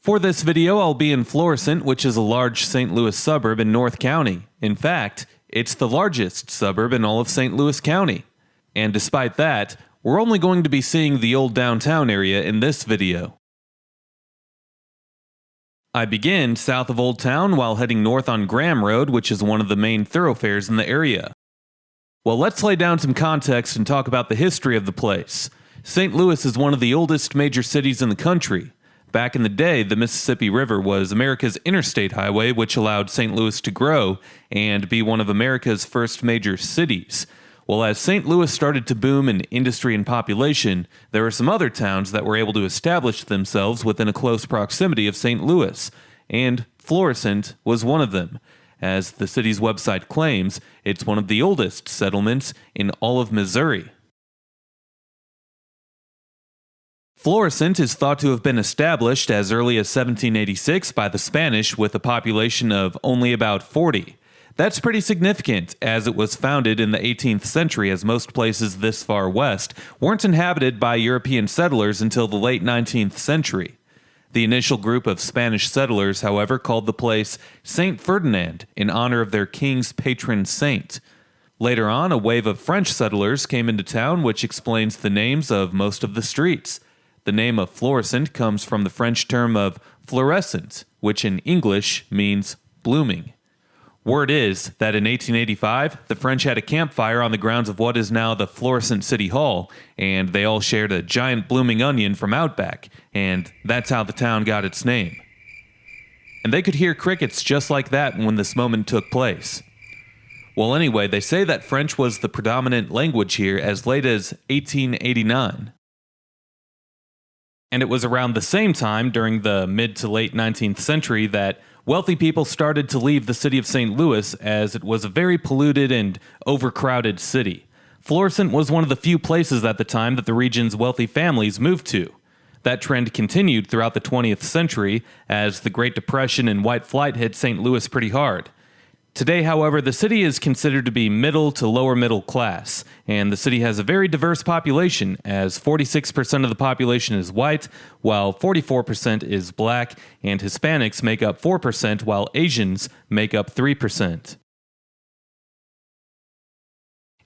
For this video, I'll be in Florissant, which is a large St. Louis suburb in North County. In fact, it's the largest suburb in all of St. Louis County. And despite that, we're only going to be seeing the old downtown area in this video. I begin south of Old Town while heading north on Graham Road, which is one of the main thoroughfares in the area. Well, let's lay down some context and talk about the history of the place. St. Louis is one of the oldest major cities in the country. Back in the day, the Mississippi River was America's interstate highway, which allowed St. Louis to grow and be one of America's first major cities. Well, as St. Louis started to boom in industry and population, there were some other towns that were able to establish themselves within a close proximity of St. Louis, and Florissant was one of them. As the city's website claims, it's one of the oldest settlements in all of Missouri. Florissant is thought to have been established as early as 1786 by the Spanish with a population of only about 40. That's pretty significant, as it was founded in the 18th century, as most places this far west weren't inhabited by European settlers until the late 19th century. The initial group of Spanish settlers, however, called the place St. Ferdinand in honor of their king's patron saint. Later on, a wave of French settlers came into town, which explains the names of most of the streets. The name of Florissant comes from the French term of fluorescent, which in English means blooming. Word is that in 1885, the French had a campfire on the grounds of what is now the Florissant City Hall, and they all shared a giant blooming onion from Outback, and that's how the town got its name. And they could hear crickets just like that when this moment took place. Well, anyway, they say that French was the predominant language here as late as 1889. And it was around the same time, during the mid to late 19th century, that wealthy people started to leave the city of St. Louis, as it was a very polluted and overcrowded city. Florissant was one of the few places at the time that the region's wealthy families moved to. That trend continued throughout the 20th century, as the Great Depression and white flight hit St. Louis pretty hard. Today, however, the city is considered to be middle to lower middle class, and the city has a very diverse population, as 46% of the population is white, while 44% is black, and Hispanics make up 4%, while Asians make up 3%.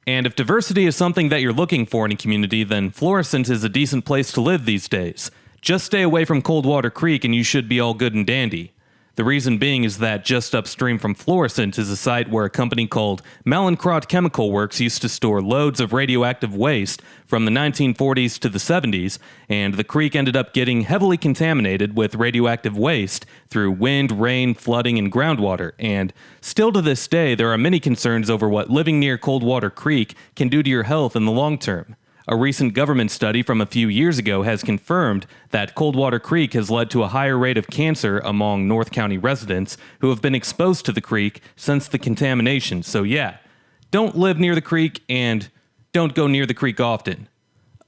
And if diversity is something that you're looking for in a community, then Florissant is a decent place to live these days. Just stay away from Coldwater Creek and you should be all good and dandy. The reason being is that just upstream from Florissant is a site where a company called Mallinckrodt Chemical Works used to store loads of radioactive waste from the 1940s to the 70s, and the creek ended up getting heavily contaminated with radioactive waste through wind, rain, flooding, and groundwater, and still to this day there are many concerns over what living near Coldwater Creek can do to your health in the long term. A recent government study from a few years ago has confirmed that Coldwater Creek has led to a higher rate of cancer among North County residents who have been exposed to the creek since the contamination. So yeah, don't live near the creek and don't go near the creek often.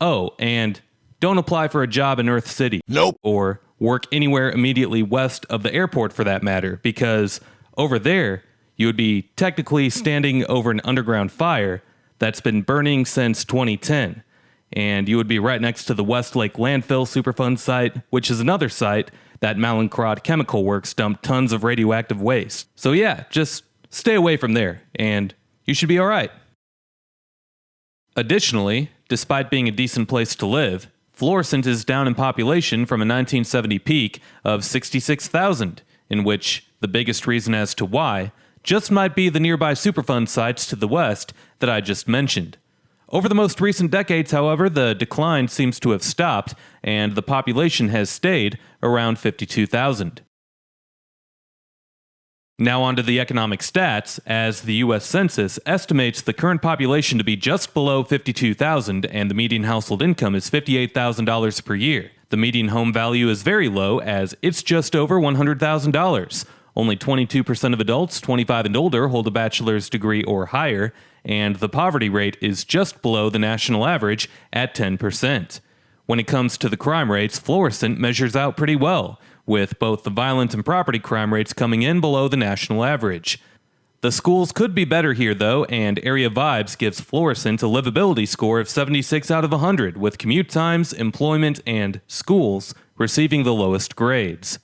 Oh, and don't apply for a job in Earth City. Nope. Or work anywhere immediately west of the airport for that matter, because over there you would be technically standing over an underground fire that's been burning since 2010. And you would be right next to the Westlake Landfill Superfund site, which is another site that Mallinckrodt Chemical Works dumped tons of radioactive waste. So yeah, just stay away from there, and you should be alright. Additionally, despite being a decent place to live, Florissant is down in population from a 1970 peak of 66,000, in which the biggest reason as to why just might be the nearby Superfund sites to the west that I just mentioned. Over the most recent decades, however, the decline seems to have stopped, and the population has stayed around 52,000. Now onto the economic stats, as the U.S. Census estimates the current population to be just below 52,000, and the median household income is $58,000 per year. The median home value is very low, as it's just over $100,000. Only 22% of adults 25 and older hold a bachelor's degree or higher, and the poverty rate is just below the national average at 10%. When it comes to the crime rates, Florissant measures out pretty well, with both the violent and property crime rates coming in below the national average. The schools could be better here though, and Area Vibes gives Florissant a livability score of 76 out of 100, with commute times, employment, and schools receiving the lowest grades.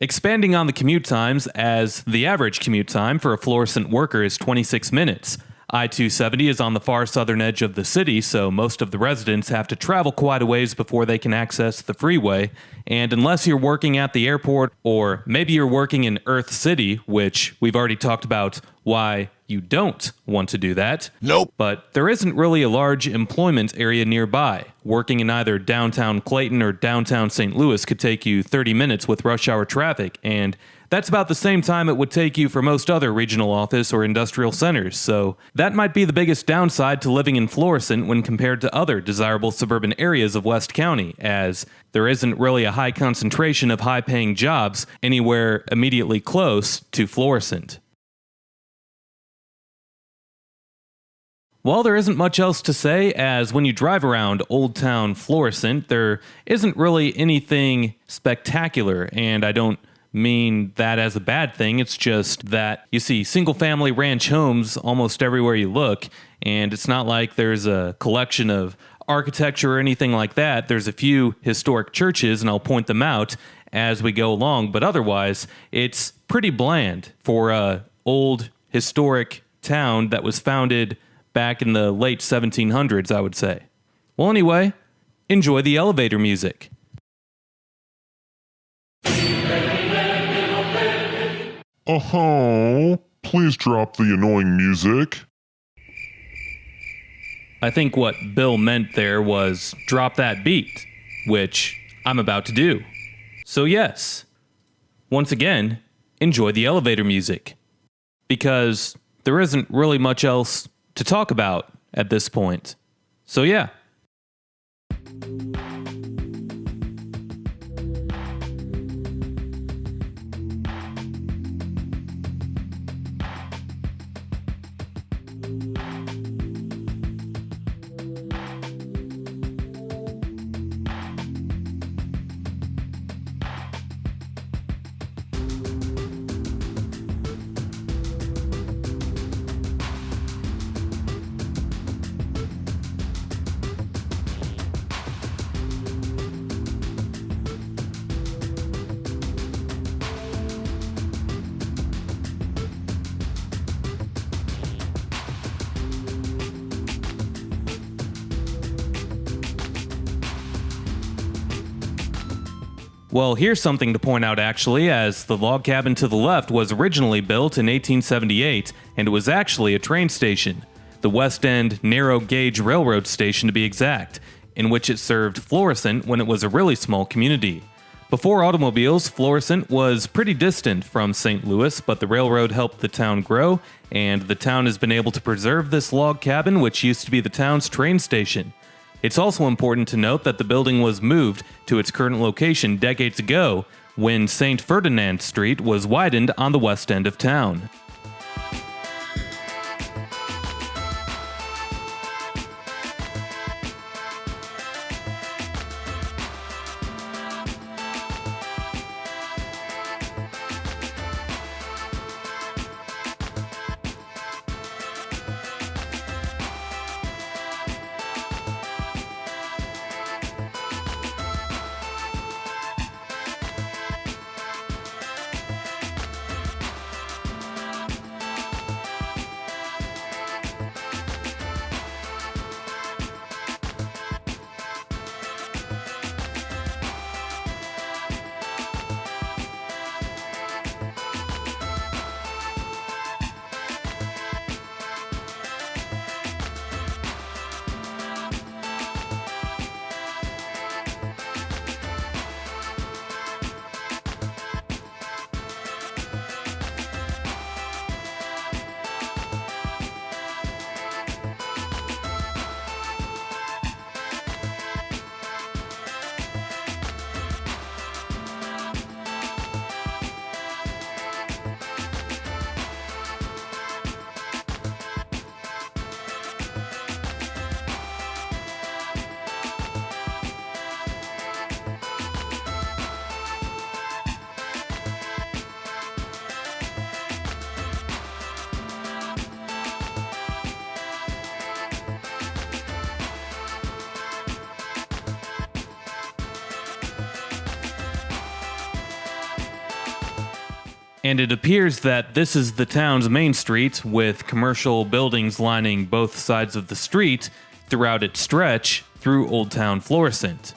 Expanding on the commute times, as the average commute time for a Florissant worker is 26 minutes. I-270 is on the far southern edge of the city, so most of the residents have to travel quite a ways before they can access the freeway. And unless you're working at the airport, or maybe you're working in Earth City, which we've already talked about why you don't want to do that. Nope. But there isn't really a large employment area nearby. Working in either downtown Clayton or downtown St. Louis could take you 30 minutes with rush hour traffic, and that's about the same time it would take you for most other regional office or industrial centers, so that might be the biggest downside to living in Florissant when compared to other desirable suburban areas of West County, as there isn't really a high concentration of high-paying jobs anywhere immediately close to Florissant. Well, there isn't much else to say, as when you drive around Old Town Florissant, there isn't really anything spectacular, and I don't mean that as a bad thing. It's just that you see single-family ranch homes almost everywhere you look, and it's not like there's a collection of architecture or anything like that. There's a few historic churches, and I'll point them out as we go along, but otherwise, it's pretty bland for a old historic town that was founded back in the late 1700s, I would say. Well, anyway, enjoy the elevator music. Please drop the annoying music. I think what Bill meant there was drop that beat, which I'm about to do. So yes, once again, enjoy the elevator music. Because there isn't really much else to talk about at this point. So yeah. Well, here's something to point out actually, as the log cabin to the left was originally built in 1878, and it was actually a train station, the West End Narrow Gauge Railroad Station to be exact, in which it served Florissant when it was a really small community. Before automobiles, Florissant was pretty distant from St. Louis, but the railroad helped the town grow, and the town has been able to preserve this log cabin, which used to be the town's train station. It's also important to note that the building was moved to its current location decades ago when St. Ferdinand Street was widened on the west end of town. And it appears that this is the town's main street, with commercial buildings lining both sides of the street throughout its stretch through Old Town Florissant.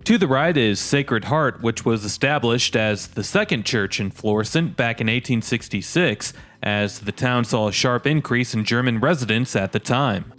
To the right is Sacred Heart, which was established as the second church in Florissant back in 1866, as the town saw a sharp increase in German residents at the time.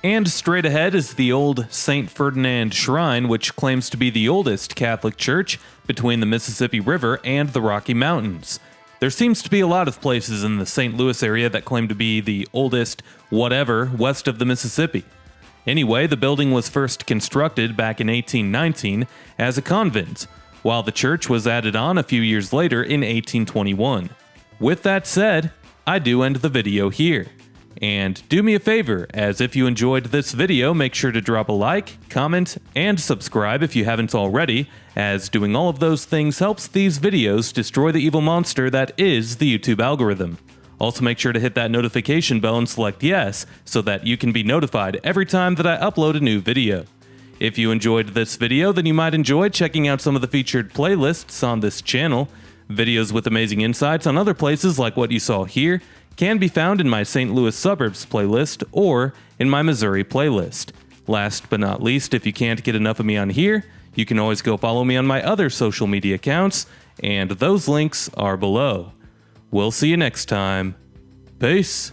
And straight ahead is the old St. Ferdinand Shrine, which claims to be the oldest Catholic church between the Mississippi River and the Rocky Mountains. There seems to be a lot of places in the St. Louis area that claim to be the oldest whatever west of the Mississippi. Anyway, the building was first constructed back in 1819 as a convent, while the church was added on a few years later in 1821. With that said, I do end the video here. And do me a favor, as if you enjoyed this video, make sure to drop a like, comment, and subscribe if you haven't already, as doing all of those things helps these videos destroy the evil monster that is the YouTube algorithm. Also make sure to hit that notification bell and select yes, so that you can be notified every time that I upload a new video. If you enjoyed this video, then you might enjoy checking out some of the featured playlists on this channel. Videos with amazing insights on other places like what you saw here can be found in my St. Louis Suburbs playlist or in my Missouri playlist. Last but not least, if you can't get enough of me on here, you can always go follow me on my other social media accounts, and those links are below. We'll see you next time. Peace.